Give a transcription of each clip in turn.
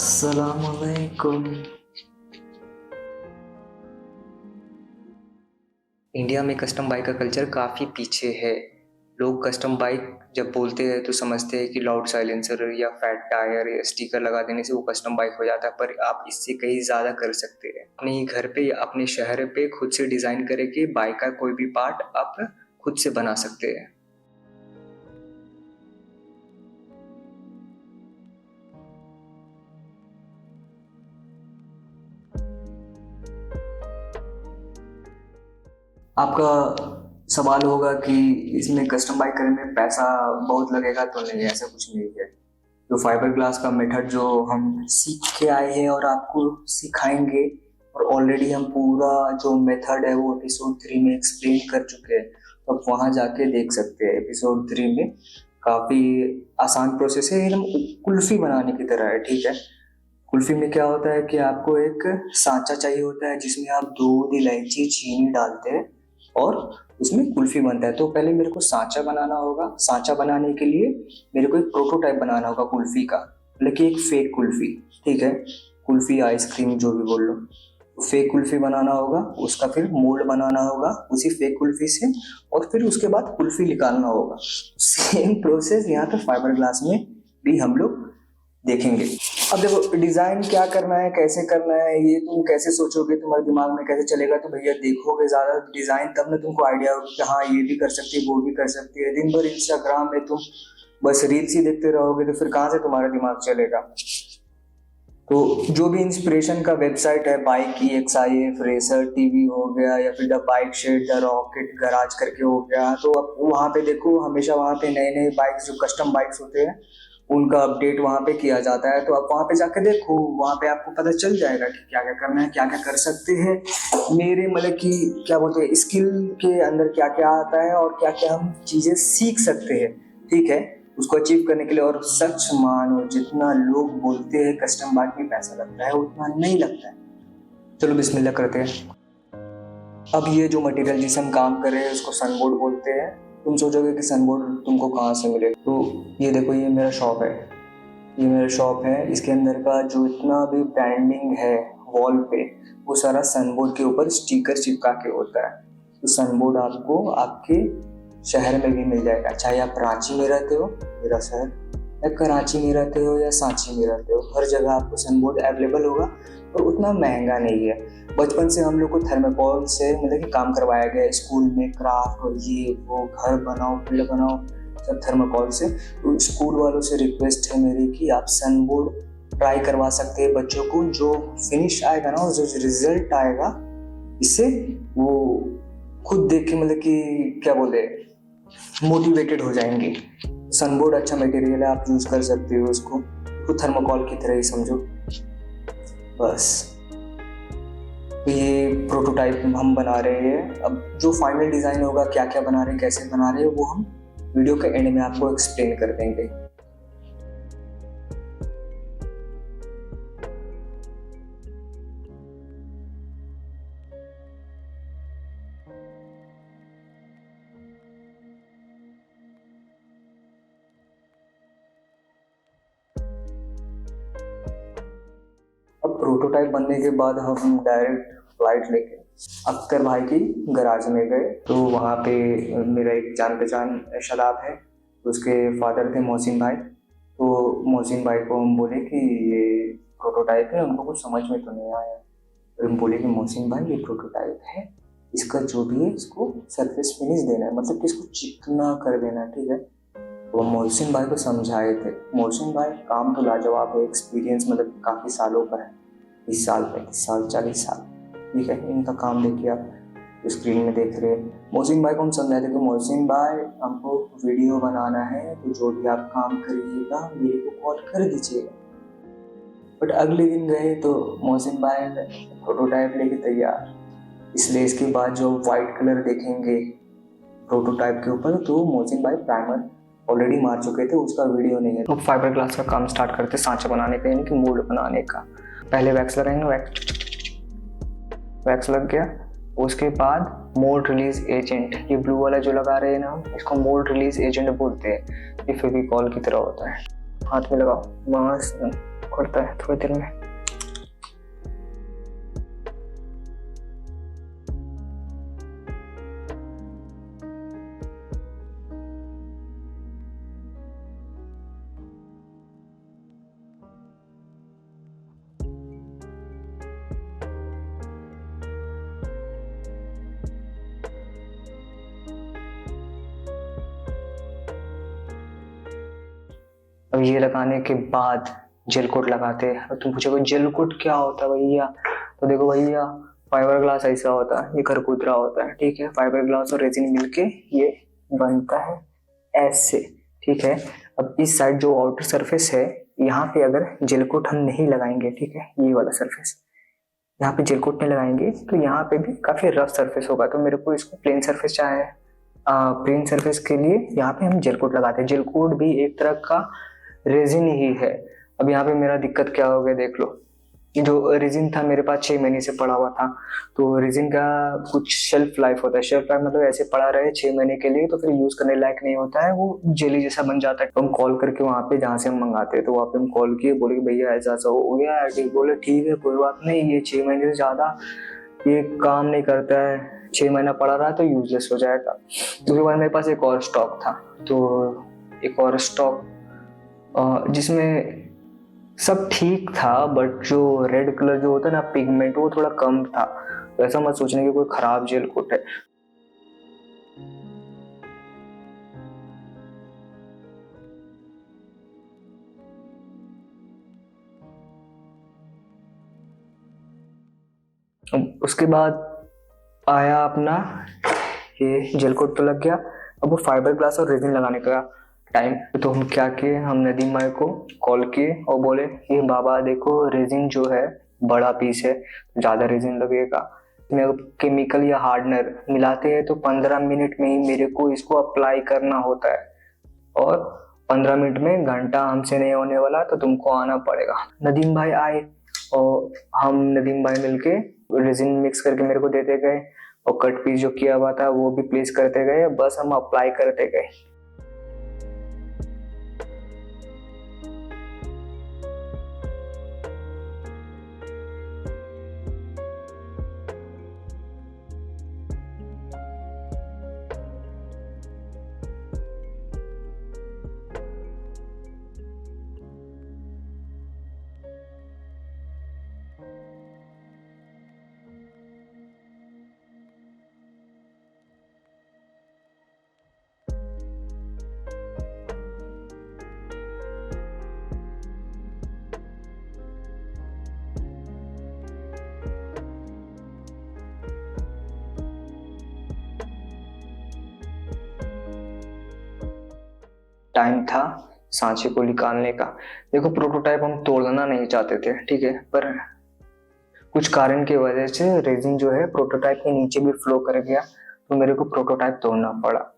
अस्सलामुअलैकुम। इंडिया में custom bike का कल्चर काफ़ी पीछे है। लोग कस्टम बाइक जब बोलते हैं तो समझते हैं कि लाउड साइलेंसर या फैट टायर या स्टिकर लगा देने से वो कस्टम बाइक हो जाता है, पर आप इससे कहीं ज़्यादा कर सकते हैं। अपने ही घर पे या अपने शहर पे खुद से डिज़ाइन करके बाइक का कोई भी पार्ट आप खुद से बना सकते हैं। आपका सवाल होगा कि इसमें कस्टम बाइक करने में पैसा बहुत लगेगा, तो नहीं, ऐसा कुछ नहीं है। जो फाइबर ग्लास का मेथड जो हम सीख के आए हैं और आपको सिखाएंगे, और ऑलरेडी हम पूरा जो मेथड है वो एपिसोड 3 में एक्सप्लेन कर चुके हैं, तो आप वहाँ जाके देख सकते हैं। एपिसोड 3 में काफ़ी आसान प्रोसेस है, एकदम कुल्फी बनाने की तरह है, ठीक है। कुल्फी में क्या होता है कि आपको एक सांचा चाहिए होता है जिसमें आप दूध, इलायची, चीनी डालते हैं और उसमें कुल्फी बनता है। तो पहले मेरे को सांचा बनाना होगा। सांचा बनाने के लिए मेरे को एक प्रोटोटाइप बनाना होगा कुल्फी का, लेकिन एक फेक कुल्फी, ठीक है। कुल्फी, आइसक्रीम, जो भी बोल लो, फेक कुल्फी बनाना होगा। उसका फिर मोल्ड बनाना होगा उसी फेक कुल्फी से, और फिर उसके बाद कुल्फी निकालना होगा। सेम प्रोसेस यहाँ पे फाइबर ग्लास में भी हम लोग देखेंगे। अब देखो, डिजाइन क्या करना है, कैसे करना है, ये तुम कैसे सोचोगे, तुम्हारे दिमाग में कैसे चलेगा, तो भैया देखोगे ज्यादा डिजाइन तब ना तुमको आइडिया होगा कि हाँ ये भी कर सकती है, वो भी कर सकती है। दिन भर इंस्टाग्राम में तुम बस रील्स ही देखते रहोगे तो फिर कहाँ से तुम्हारा दिमाग चलेगा। तो जो भी इंस्पिरेशन का वेबसाइट है, बाइक की, XIF, रेसर टीवी हो गया, या फिर the bike shed, the rocket garage करके हो गया, तो अब वहाँ पे देखो, हमेशा वहाँ पे नए नए बाइक्स, जो कस्टम बाइक्स होते हैं, उनका अपडेट वहाँ पे किया जाता है। तो आप वहाँ पे जाके देखो, वहाँ पे आपको पता चल जाएगा कि क्या क्या करना है, क्या क्या कर सकते हैं। मेरे मतलब कि क्या बोलते हैं, स्किल के अंदर क्या क्या आता है और क्या क्या हम चीजें सीख सकते हैं, ठीक है, उसको अचीव करने के लिए। और सच मानो, जितना लोग बोलते हैं कस्टम बाइक में पैसा लगता है, उतना नहीं लगता है। चलो बिस्मिल्लाह करते हैं। अब ये जो मटेरियल जिसे हम काम कर रहे हैं उसको सनबोर्ड बोलते हैं। तुम सोचोगे कि सनबोर्ड तुमको कहाँ से मिले, तो ये देखो, ये मेरा शॉप है, ये मेरा शॉप है। इसके अंदर का जो इतना भी ब्रांडिंग है वॉल पे, वो सारा सनबोर्ड के ऊपर स्टिकर चिपका के होता है। तो सनबोर्ड आपको आपके शहर में भी मिल जाएगा, चाहे आप रांची में रहते हो, मेरा शहर, या कराची में रहते हो, या सांची में रहते हो, हर जगह आपको सनबोर्ड अवेलेबल होगा, और उतना महंगा नहीं है। बचपन से हम लोग को थर्माकोल से मतलब कि काम करवाया गया है स्कूल में, क्राफ्ट और ये वो, घर बनाओ, फील्ड बनाओ, सब थर्माकोल से। तो स्कूल वालों से रिक्वेस्ट है मेरी कि आप सनबोर्ड ट्राई करवा सकते हैं बच्चों को। जो फिनिश आएगा ना, जो रिजल्ट आएगा, इससे वो खुद देख के मतलब कि क्या बोले, मोटिवेटेड हो जाएंगे। सनबोर्ड अच्छा मटेरियल है, आप यूज कर सकते हो उसको, तो थर्माकोल की तरह ही समझो बस। तो ये प्रोटोटाइप हम बना रहे हैं। अब जो फाइनल डिजाइन होगा, क्या क्या बना रहे हैं, कैसे बना रहे हैं, वो हम वीडियो के एंड में आपको एक्सप्लेन कर देंगे। अब प्रोटोटाइप बनने के बाद हम डायरेक्ट फ्लाइट लेके अख्तर भाई की गराज में गए। तो वहाँ पे मेरा एक जान पहचान शदाब है, उसके फादर थे मोहसिन भाई। तो मोहसिन भाई को हम बोले कि ये प्रोटोटाइप है, उनको कुछ समझ में तो नहीं आया। तो हम बोले कि मोहसिन भाई ये प्रोटोटाइप है, इसका जो भी है इसको सरफेस फिनिश देना है, मतलब कि इसको चिकना कर देना है, ठीक है। तो मोहसिन भाई को समझाए थे। मोहसिन भाई काम तो लाजवाब है, एक्सपीरियंस मतलब काफ़ी सालों का है, 20 साल, 35 साल, 40 साल, ठीक है। इनका काम देखिए, आप स्क्रीन में देख रहे हैं। मोहसिन भाई को हम समझाते कि मोहसिन भाई हमको वीडियो बनाना है, तो जो भी आप काम करिएगा मेरे को कॉल कर दीजिएगा। बट अगले दिन गए तो मोहसिन भाई प्रोटोटाइप लेके तैयार, इसलिए इसके बाद जो वाइट कलर देखेंगे प्रोटोटाइप के ऊपर, तो मोहसिन भाई प्राइमर ऑलरेडी मार चुके थे, उसका वीडियो नहीं है। तो फाइबर ग्लास का काम स्टार्ट करते सांचा बनाने का, यानी कि मोल्ड बनाने का। पहले वैक्स लगाएंगे, वैक्स लग गया, उसके बाद मोल्ड रिलीज एजेंट, ये ब्लू वाला जो लगा रहे हैं ना, इसको मोल्ड रिलीज एजेंट बोलते हैं। ये फेविकॉल की तरह होता है, हाथ में लगाओ, मस्त करता है थोड़ी देर में। अब ये लगाने के बाद जेल कोट लगाते हैं। और तुम पूछोगे जेल कोट क्या होता है भैया, तो देखो भैया फाइबर ग्लास ऐसा होता है, ये खरकूतरा होता है, ठीक है। फाइबर ग्लास और रेजिन मिलके ये बनता है ऐसे, ठीक है। अब इस साइड जो आउटर सरफेस है, यहाँ पे अगर जेल कोट हम नहीं लगाएंगे, ठीक है, ये वाला सरफेस यहाँ पे जेल कोट नहीं लगाएंगे तो यहाँ पे भी काफी रफ सरफेस होगा। तो मेरे को इसको प्लेन सरफेस चाहिए। प्लेन सरफेस के लिए यहाँ पे हम जेल कोट लगाते हैं। जेल कोट भी एक तरह का रेजिन ही है। अब यहाँ पे मेरा दिक्कत क्या हो गया देख लो, जो रेजिन था मेरे पास 6 महीने से पड़ा हुआ था। तो रेजिन का कुछ शेल्फ लाइफ होता है, शेल्फ लाइफ मतलब ऐसे पड़ा रहे 6 महीने के लिए तो फिर यूज करने लायक नहीं होता है, वो जेली जैसा बन जाता है। तो हम कॉल करके वहाँ पे जहाँ से हम मंगाते हैं, तो वहाँ पे हम कॉल किए, बोले कि भैया ऐसा ऐसा हो गया है। बोले ठीक है कोई बात नहीं, ये 6 महीने से ज्यादा ये काम नहीं करता है, 6 महीना पड़ा रहा तो यूजलेस हो जाएगा। उसके बाद मेरे पास एक और स्टॉक था, तो एक और स्टॉक जिसमें सब ठीक था, बट जो रेड कलर जो होता है ना पिगमेंट, वो थोड़ा कम था। तो ऐसा मत सोचने की कोई खराब जेल कोट है। उसके बाद आया अपना ये जेल कोट तो लग गया। अब वो फाइबर ग्लास और रेजिन लगाने का टाइम, तो हम क्या किए, हम नदीम भाई को कॉल किए और बोले कि बाबा देखो रेजिन जो है बड़ा पीस है, ज़्यादा रेजिन लगेगा, इसमें केमिकल या हार्डनर मिलाते हैं तो 15 मिनट में ही मेरे को इसको अप्लाई करना होता है, और 15 मिनट में घंटा हमसे नहीं होने वाला, तो तुमको आना पड़ेगा। नदीम भाई आए और हम नदीम भाई मिलके रेजिन मिक्स करके मेरे को देते गए, और कट पीस जो किया हुआ था वो भी प्लेस करते गए, बस हम अप्लाई करते गए। टाइम था सांचे को निकालने का। देखो प्रोटोटाइप हम तोड़ना नहीं चाहते थे, ठीक है, पर कुछ कारण की वजह से रेजिन जो है प्रोटोटाइप के नीचे भी फ्लो कर गया, तो मेरे को प्रोटोटाइप तोड़ना पड़ा।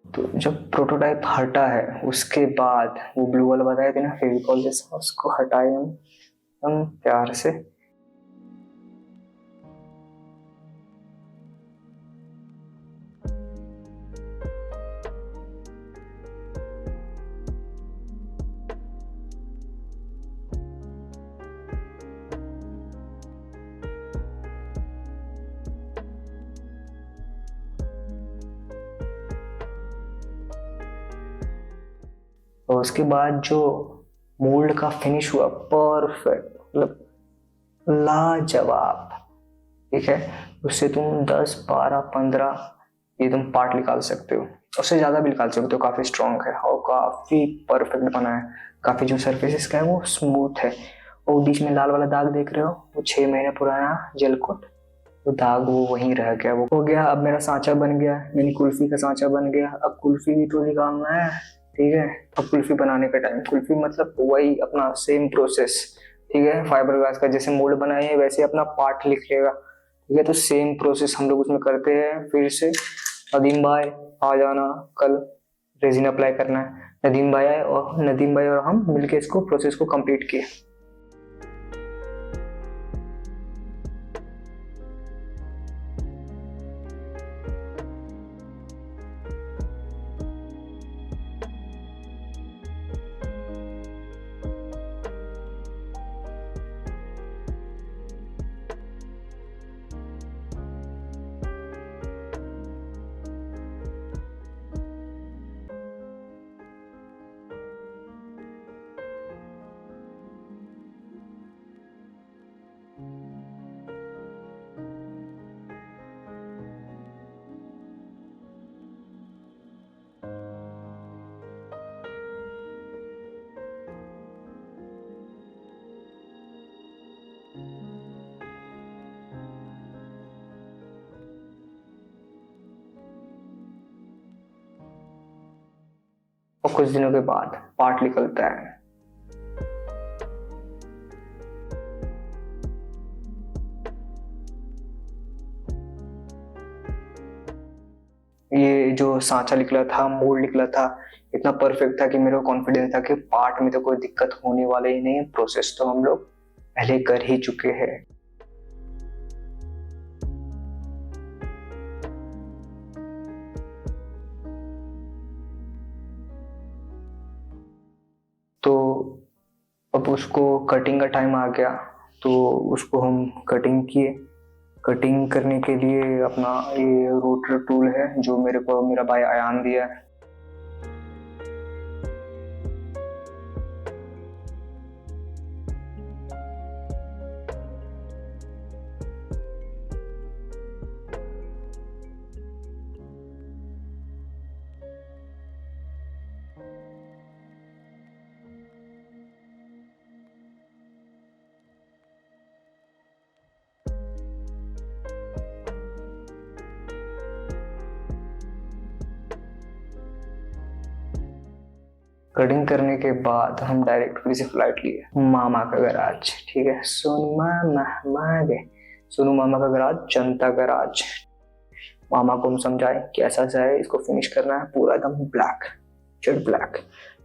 तो जब प्रोटोटाइप हटा है उसके बाद वो ब्लू वाला बताया था ना फेविकॉल जैसा, उसको हटाए हम प्यार से। और उसके बाद जो मोल्ड का फिनिश हुआ परफेक्ट, मतलब लाजवाब, ठीक है। उससे तुम 10 12 15 ये तुम पार्ट निकाल सकते हो, उससे ज्यादा भी निकाल सकते हो। काफी स्ट्रांग है और काफी परफेक्ट बना है। काफी जो सरफेस इसका है वो स्मूथ है। और बीच में लाल वाला दाग देख रहे हो, वो 6 महीने पुराना जेल कोट, वो दाग वो वहीं रह गया, वो हो गया। अब मेरा सांचा बन गया, यानी कुल्फी का सांचा बन गया। अब कुल्फी भी तो निकालना है, ठीक है। अब कुल्फी बनाने का टाइम, कुल्फी मतलब वही अपना सेम प्रोसेस, ठीक है। फाइबर ग्लास का जैसे मोल्ड बनाए हैं वैसे अपना पार्ट लिख लेगा, ठीक है। तो सेम प्रोसेस हम लोग उसमें करते हैं फिर से। नदीम भाई आ जाना, कल रेजिन अप्लाई करना है। नदीम भाई और हम मिलके इसको प्रोसेस को कंप्लीट किए। और कुछ दिनों के बाद पार्ट निकलता है। ये जो सांचा निकला था, मोल्ड निकला था, इतना परफेक्ट था कि मेरे को कॉन्फिडेंस था कि पार्ट में तो कोई दिक्कत होने वाले ही नहीं है। प्रोसेस तो हम लोग पहले कर ही चुके हैं। तो अब उसको कटिंग का टाइम आ गया, तो उसको हम कटिंग किए। कटिंग करने के लिए अपना ये रोटर टूल है जो मेरे को मेरा भाई आयान दिया है। कटिंग करने के बाद हम डायरेक्ट फिर से फ्लाइट लिए मामा का गराज। ठीक है, सोनू मामा का गराज, जनता गराज। मामा को हम समझाए कैसा जाए, इसको फिनिश करना है पूरा एकदम ब्लैक, जेट ब्लैक।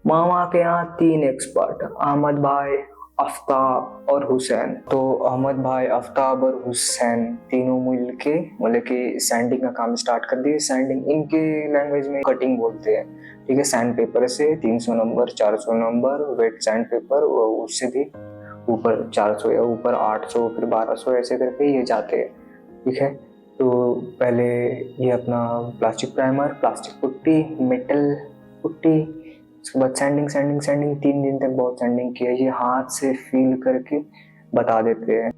मामा के यहाँ 3 एक्सपर्ट, अहमद भाई, आफ्ताब और हुसैन। तो अहमद भाई, आफ्ताब और हुसैन तीनों मिलके मतलब कि सैंडिंग का काम स्टार्ट कर दिए। सैंडिंग इनके लैंग्वेज में कटिंग बोलते हैं। ठीक है, सैंड पेपर से 300 number, 400 number, wet sandpaper, उससे भी ऊपर 400 या ऊपर 800, फिर 1200 ऐसे करके ये जाते हैं। ठीक है, तो पहले ये अपना plastic primer, plastic putty, metal putty, उसके बाद सैंडिंग सैंडिंग सैंडिंग। 3 दिन तक बहुत सैंडिंग किया। ये हाथ से फील करके बता देते हैं।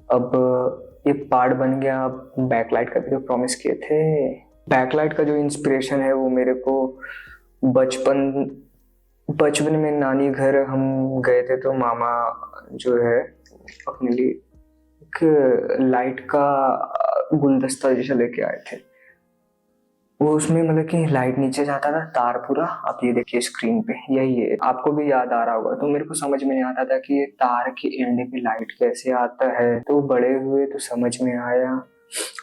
अब ये पार्ट बन गया। अब बैकलाइट का भी तो प्रॉमिस किए थे। बैकलाइट का जो इंस्पिरेशन है वो मेरे को बचपन में नानी घर हम गए थे, तो मामा जो है अपने लिए एक लाइट का गुलदस्ता जैसा लेके आए थे। वो उसमें मतलब कि लाइट नीचे जाता था, तार पूरा। आप ये देखिए स्क्रीन पे, यही है। आपको भी याद आ रहा होगा। तो मेरे को समझ में नहीं आता था कि ये तार के एंड पे लाइट कैसे आता है। तो बड़े हुए तो समझ में आया।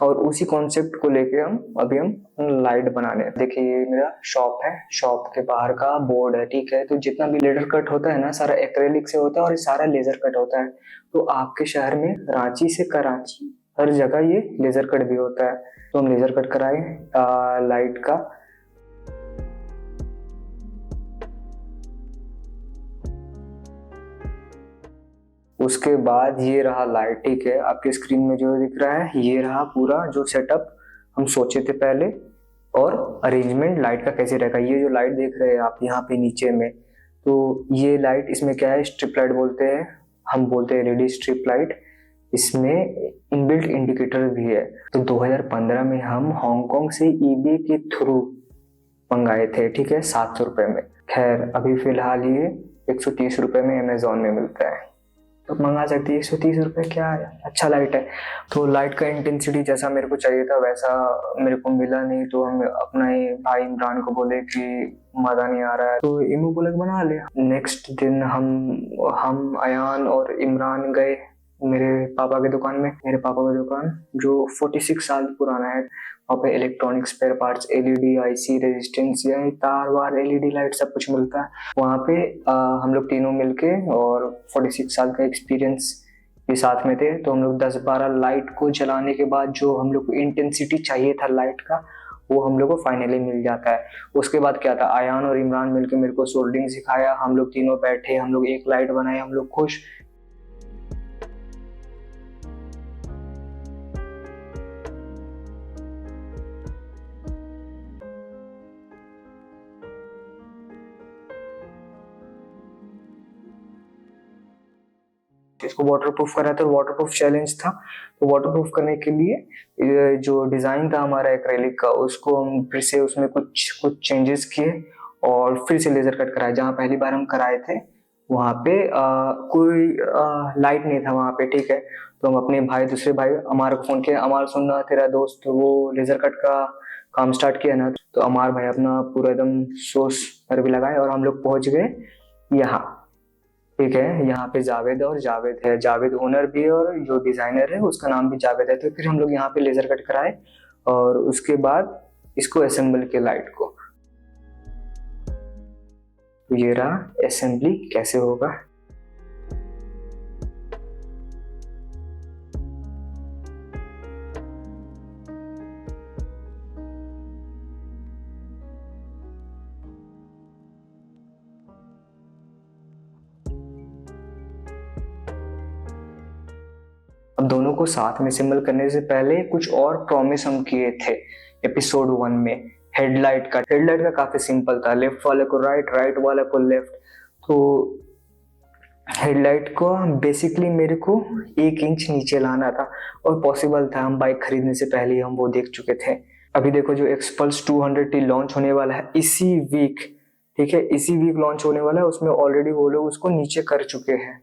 और उसी कॉन्सेप्ट को लेके हम लाइट बनाने। देखिए ये मेरा शॉप है, शॉप के बाहर का बोर्ड है, ठीक है। तो जितना भी लेजर कट होता है ना, सारा एक्रेलिक से होता है और सारा लेजर कट होता है। तो आपके शहर में रांची से कराची हर जगह ये लेजर कट भी होता है। तो हम लेजर कट कराए लाइट का। उसके बाद ये रहा लाइट, ठीक है। आपके स्क्रीन में जो दिख रहा है ये रहा पूरा जो सेटअप हम सोचे थे पहले, और अरेंजमेंट लाइट का कैसे रहेगा। ये जो लाइट देख रहे हैं आप यहाँ पे नीचे में, तो ये लाइट, इसमें क्या है, स्ट्रिप लाइट बोलते हैं, हम बोलते हैं एलईडी स्ट्रिप लाइट। इसमें इनबिल्ट इंडिकेटर भी है। तो 2015 में हम हांगकांग से ईबे के थ्रू मंगाए थे, ठीक है, 700 रुपए में। खैर अभी फिलहाल ये 130 रुपए में अमेजोन में मिलता है, तो मंगा सकती है। 130 रुपए क्या है, अच्छा लाइट है। तो लाइट का इंटेंसिटी जैसा मेरे को चाहिए था वैसा मेरे को मिला नहीं। तो हम अपना ही भाई इमरान को बोले कि मजा नहीं आ रहा है, तो इमू बोले बना ले। नेक्स्ट दिन हम अयान और इमरान गए मेरे पापा की दुकान में। मेरे पापा की दुकान जो 46 साल पुराना है, वहाँ पे electronic spare parts, LED, IC, resistance, या तार वार, एलईडी लाइट सब कुछ मिलता है वहाँ पे। हम लोग तीनों मिलके, और 46 साल का एक्सपीरियंस भी साथ में थे। तो हम लोग 10-12 लाइट को जलाने के बाद जो हम लोग को इंटेंसिटी चाहिए था लाइट का, वो हम लोग को फाइनली मिल जाता है। उसके बाद क्या था, आयान और इमरान मिलके मेरे को सोल्डरिंग सिखाया। हम लोग तीनों बैठे, हम लोग एक लाइट बनाए, हम लोग खुश। इसको वाटरप्रूफ करा था, वाटरप्रूफ चैलेंज था। तो वाटरप्रूफ करने के लिए ये जो डिजाइन था हमारा एक्रेलिक का, उसको हम फिर से उसमें कुछ चेंजेस किए और फिर से लेजर कट कराए। जहाँ पहली बार हम कराए थे वहाँ पे कोई लाइट नहीं था वहाँ पे, ठीक है। तो हम अपने भाई, दूसरे भाई अमार को फोन किया। अमार, सुनना, तेरा दोस्त वो लेजर कट का काम स्टार्ट किया ना। तो अमार भाई अपना पूरा एकदम सोच पर भी लगाए और हम लोग पहुंच गए यहाँ, ठीक है। यहाँ पे जावेद और जावेद है, जावेद ओनर भी और जो डिजाइनर है उसका नाम भी जावेद है। तो फिर हम लोग यहाँ पे लेजर कट कराए और उसके बाद इसको असेंबल किया लाइट को। तो ये रहा असेंबली कैसे होगा। अब दोनों को साथ में असेंबल करने से पहले कुछ और प्रॉमिस हम किए थे एपिसोड 1 में। हेडलाइट का काफी सिंपल था, लेफ्ट वाले को राइट, राइट वाले को लेफ्ट। तो हेडलाइट को बेसिकली मेरे को 1 इंच नीचे लाना था और पॉसिबल था, हम बाइक खरीदने से पहले हम वो देख चुके थे। अभी देखो जो एक्सपल्स 200T लॉन्च होने वाला है इसी वीक, ठीक है, इसी वीक लॉन्च होने वाला है। उसमें ऑलरेडी वो लोग उसको नीचे कर चुके हैं।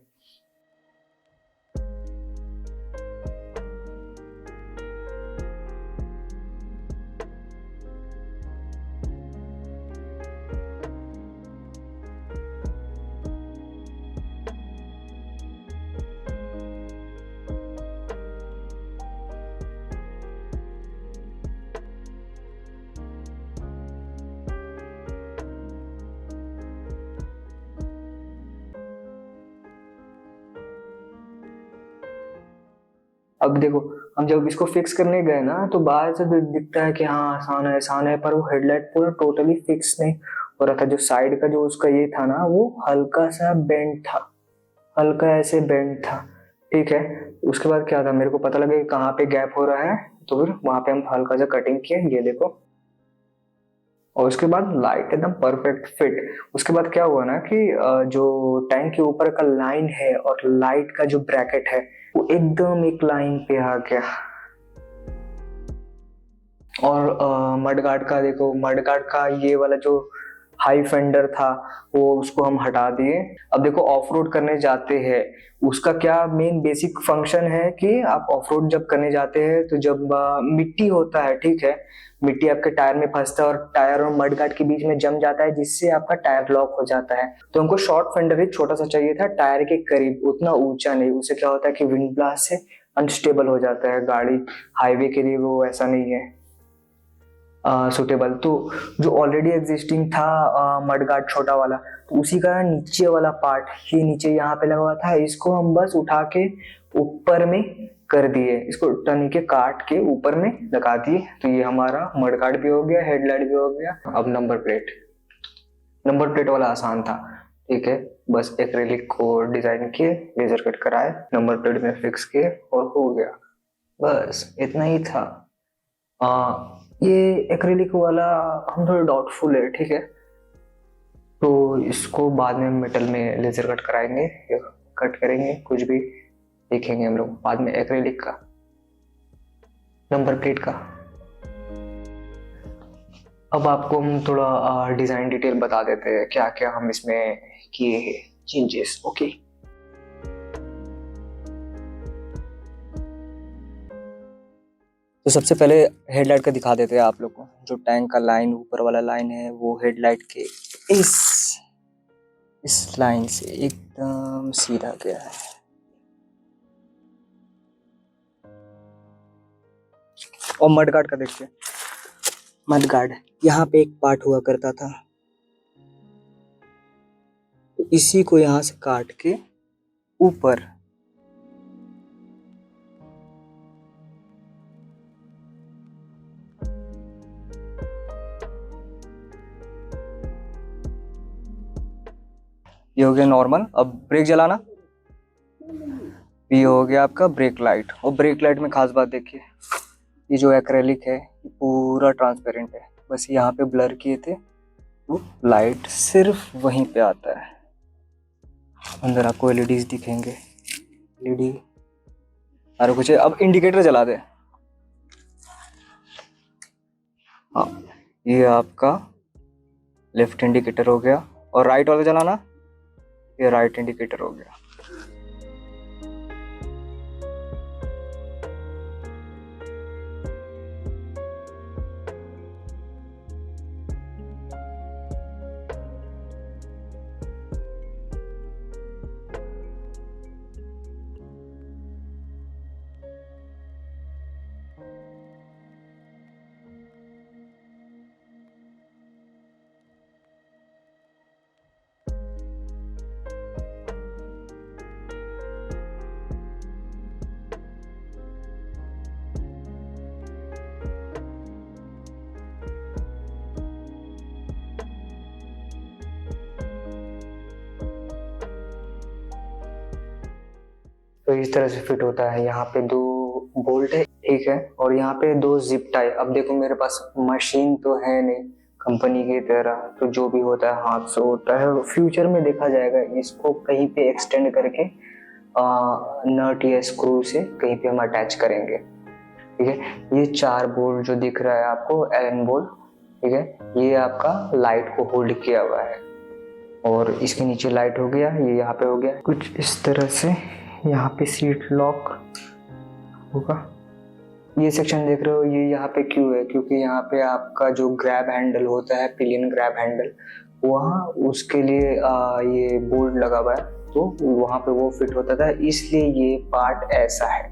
अब देखो हम जब इसको फिक्स करने गए ना, तो बाहर से दिखता है कि हाँ आसान है आसान है, पर वो हेडलाइट पूरा टोटली फिक्स नहीं हो रहा था। जो साइड का जो उसका ये था ना, वो हल्का सा बेंड था, हल्का ऐसे बेंड था, ठीक है। उसके बाद क्या था, मेरे को पता लगा कि कहाँ पे गैप हो रहा है, तो फिर वहां पे हम हल्का सा कटिंग किए, ये देखो। और उसके बाद लाइट एकदम परफेक्ट फिट। उसके बाद क्या हुआ ना कि जो टैंक के ऊपर का लाइन है और लाइट का जो ब्रैकेट है वो एकदम एक लाइन पे आ गया। और मडगार्ड का देखो, मडगार्ड का ये वाला जो हाई फेंडर था वो उसको हम हटा दिए। अब देखो ऑफ रोड करने जाते हैं, उसका क्या मेन बेसिक फंक्शन है कि आप ऑफ रोड जब करने जाते हैं तो जब मिट्टी होता है, ठीक है, मिट्टी आपके टायर में फंसता है और टायर और मड गार्ड के बीच में जम जाता है, जिससे आपका टायर लॉक हो जाता है। तो हमको शॉर्ट फेंडर ही छोटा सा चाहिए था, टायर के करीब, उतना ऊंचा नहीं। उससे क्या होता है कि विंड ब्लास्ट से अनस्टेबल हो जाता है गाड़ी, हाईवे के लिए वो ऐसा नहीं है सुटेबल। तो जो ऑलरेडी एग्जिस्टिंग था मड गार्ड छोटा वाला, तो उसी का नीचे वाला पार्ट, ये नीचे यहाँ पे लगा हुआ था, इसको हम बस उठा के ऊपर में कर दिए, इसको टनी के काट के ऊपर में लगा दिए। तो ये हमारा मड गार्ड भी हो गया, हेडलाइट भी हो गया। अब नंबर प्लेट वाला आसान था, ठीक है, बस एक्रेलिक को डिजाइन किए, लेजर कट कराए, नंबर प्लेट में फिक्स किए और हो गया, बस इतना ही था। ये एक्रेलिक वाला हम थोड़ा डाउटफुल है, ठीक है, तो इसको बाद में मेटल में लेजर कट कराएंगे या कट करेंगे, कुछ भी देखेंगे हम लोग बाद में। एक्रेलिक का, नंबर प्लेट का। अब आपको हम थोड़ा डिजाइन डिटेल बता देते हैं क्या क्या हम इसमें किए हैं चेंजेस। ओके, तो सबसे पहले हेडलाइट का दिखा देते हैं आप लोग को। जो टैंक का लाइन, ऊपर वाला लाइन है, वो हेडलाइट के इस लाइन से एकदम सीधा गया है। और मड गार्ड का देखिए, मड गार्ड यहाँ पे एक पार्ट हुआ करता था, तो इसी को यहाँ से काट के ऊपर ये हो गया नॉर्मल। अब ब्रेक जलाना, ये हो गया आपका ब्रेक लाइट। और ब्रेक लाइट में खास बात देखिए, ये जो एक्रेलिक है ये पूरा ट्रांसपेरेंट है, बस यहाँ पे ब्लर किए थे, वो लाइट सिर्फ वहीं पे आता है। अंदर आपको एलईडीज दिखेंगे, एलईडी और कुछ है। अब इंडिकेटर जला दे। हाँ, ये आपका लेफ्ट इंडिकेटर हो गया। और राइट वाला जलाना, ये राइट इंडिकेटर हो गया। तो इस तरह से फिट होता है। यहाँ पे 2 बोल्ट है, ठीक है, और यहाँ पे 2 जिप टाई। अब देखो मेरे पास मशीन तो है नहीं कंपनी की तरह, तो जो भी होता है हाथ से होता है। फ्यूचर में देखा जाएगा, इसको कहीं पे एक्सटेंड करके नट या स्क्रू से कहीं पे हम अटैच करेंगे, ठीक है। ये 4 बोल्ट जो दिख रहा है आपको, एलन बोल्ट, ठीक है, ये आपका लाइट को होल्ड किया हुआ है। और इसके नीचे लाइट हो गया, ये यहाँ पे हो गया कुछ इस तरह से। यहाँ पे सीट लॉक होगा। ये सेक्शन देख रहे हो, ये यहाँ पे क्यों है, क्योंकि यहाँ पे आपका जो ग्रैब हैंडल होता है, पिलियन ग्रैब हैंडल, वहाँ उसके लिए ये बोल्ट लगा हुआ है, तो वहाँ पे वो फिट होता था, इसलिए ये पार्ट ऐसा है,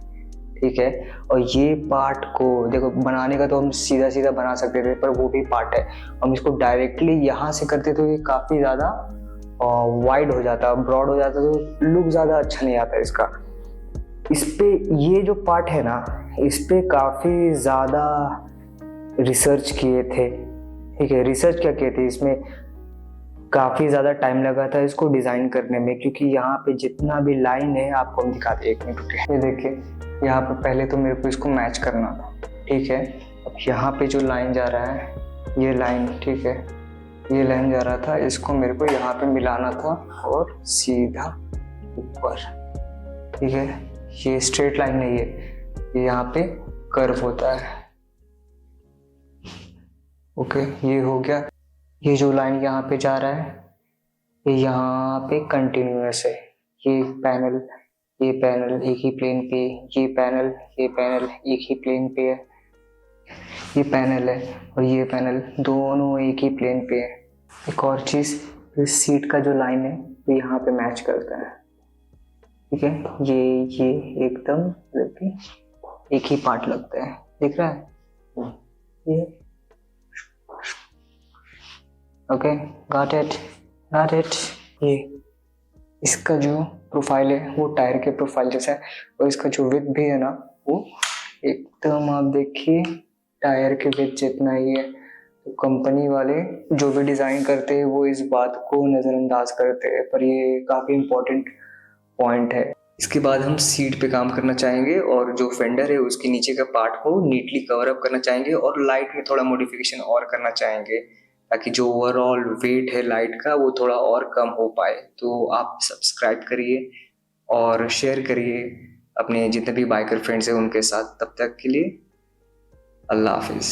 ठीक है। और ये पार्ट को देखो, बनाने का तो हम सीधा सीधा बना सकते थे, पर वो भी पार्ट है, हम इसको डायरेक्टली यहाँ से करते तो ये काफी ज्यादा वाइड हो जाता, ब्रॉड हो जाता, तो लुक ज्यादा अच्छा नहीं आता इसका। इस पे ये जो पार्ट है ना, इस पे काफी ज्यादा रिसर्च किए थे, ठीक है। रिसर्च क्या किए थे, इसमें काफी ज्यादा टाइम लगा था इसको डिजाइन करने में, क्योंकि यहाँ पे जितना भी लाइन है, आपको हम दिखाते हैं, 1 मिनट रुकिए। ये देखिए, यहाँ पे पहले तो मेरे को इसको मैच करना था, ठीक है। अब यहाँ पे जो लाइन जा रहा है, ये लाइन, ठीक है, ये लाइन जा रहा था, इसको मेरे को यहाँ पे मिलाना था और सीधा ऊपर, ठीक है। ये स्ट्रेट लाइन नहीं है, ये यहाँ पे कर्व होता है, ओके। ये हो गया। ये जो लाइन यहाँ पे जा रहा है, ये यहाँ पे कंटिन्यूअस है। ये पैनल एक ही प्लेन पे, ये पैनल एक ही प्लेन पे है, ये पैनल है और ये पैनल दोनों एक ही प्लेन पे है। एक और चीज, इस सीट का जो लाइन है वो यहाँ पे मैच करता है, ठीक है, ये एकदम एक ही पार्ट लगता है, दिख रहा है ये। Okay, got it. ये इसका जो प्रोफाइल है वो टायर के प्रोफाइल जैसा है, और इसका जो विड्थ भी है ना वो एकदम, आप देखिए टायर के विड्थ जितना ही है। तो कंपनी वाले जो भी डिजाइन करते हैं वो इस बात को नजरअंदाज करते हैं, पर ये काफी इंपॉर्टेंट पॉइंट है। इसके बाद हम सीट पे काम करना चाहेंगे, और जो फेंडर है उसके नीचे का पार्ट को नीटली कवर अप करना चाहेंगे, और लाइट में थोड़ा मॉडिफिकेशन और करना चाहेंगे, ताकि जो ओवरऑल वेट है लाइट का वो थोड़ा और कम हो पाए। तो आप सब्सक्राइब करिए और शेयर करिए अपने जितने भी बाइकर फ्रेंड्स हैं उनके साथ। तब तक के लिए अल्लाह हाफिज़।